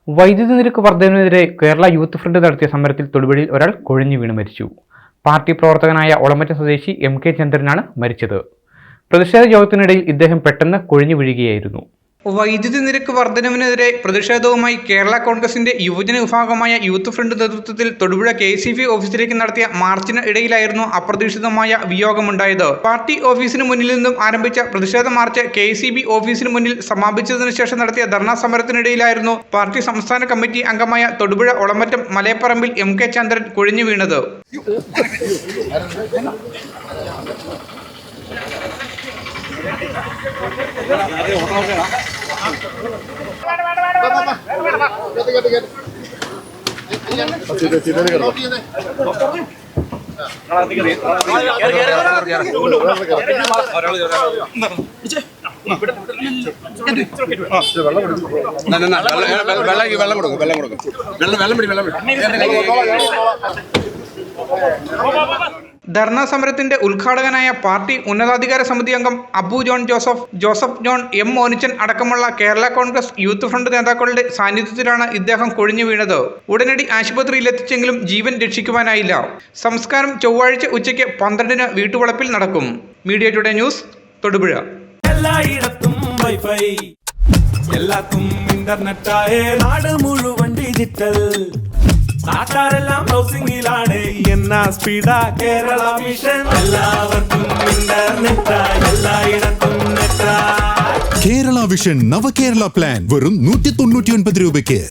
വൈദ്യുതി നിരക്ക് വർധനവിനെതിരെ Kerala youth front നടത്തിയ സമരത്തിൽ തൊടുപുഴയിൽ ഒരാൾ കൊഴിഞ്ഞു വീണ് മരിച്ചു. പാർട്ടി പ്രവർത്തകനായ ഒളമറ്റം സ്വദേശി MK ചന്ദ്രനാണ് മരിച്ചത്. പ്രതിഷേധ യോഗത്തിനിടയിൽ ഇദ്ദേഹം പെട്ടെന്ന് കൊഴിഞ്ഞു വീഴുകയായിരുന്നു. വൈദ്യുതി നിരക്ക് വർധനവിനെതിരെ പ്രതിഷേധവുമായി കേരള കോൺഗ്രസിന്റെ യുവജന വിഭാഗമായ യൂത്ത് ഫ്രണ്ട് നേതൃത്വത്തിൽ തൊടുപുഴ KCB ഓഫീസിലേക്ക് നടത്തിയ മാർച്ചിന് ഇടയിലായിരുന്നു അപ്രതീക്ഷിതമായ വിയോഗമുണ്ടായത്. പാർട്ടി ഓഫീസിന് മുന്നിൽ നിന്നും ആരംഭിച്ച പ്രതിഷേധ മാർച്ച് KCB ഓഫീസിന് മുന്നിൽ സമാപിച്ചതിനു ശേഷം നടത്തിയ ധർണാ സമരത്തിനിടയിലായിരുന്നു പാർട്ടി സംസ്ഥാന കമ്മിറ്റി അംഗമായ തൊടുപുഴ ഒളമറ്റം മലയപ്പറമ്പിൽ MK ചന്ദ്രൻ കൊഴിഞ്ഞു വീണത്. ധർണാ സമരത്തിന്റെ ഉദ്ഘാടകനായ പാർട്ടി ഉന്നതാധികാര സമിതി അംഗം Abu John Joseph John M Monichan അടക്കമുള്ള കേരള കോൺഗ്രസ് യൂത്ത് ഫ്രണ്ട് നേതാക്കളുടെ സാന്നിധ്യത്തിലാണ് ഇദ്ദേഹം കൊഴിഞ്ഞു വീണത്. ഉടനടി ആശുപത്രിയിലെത്തിച്ചെങ്കിലും ജീവൻ രക്ഷിക്കുവാനായില്ല. സംസ്കാരം ചൊവ്വാഴ്ച ഉച്ചയ്ക്ക് 12-ന് വീട്ടുവളപ്പിൽ നടക്കും. Media today news, Thodupuzha. എല്ലായിടത്തും വൈഫൈ, എല്ലാത്തും ഇന്റർനെറ്റായേ, നാട് മുഴുവൻ ഡിജിറ്റൽ. നാട്ടാരെല്ലാം ബ്രൗസിംഗിലാണ്, എന്നാ സ്പീഡാ കേരള മിഷൻ. എല്ലാവർക്കും ഇന്റർനെറ്റാ, എല്ലായിടത്തും നെറ്റാ. കേരള വിഷൻ നവകേരള പ്ലാൻ വെറും 199 രൂപയ്ക്ക്.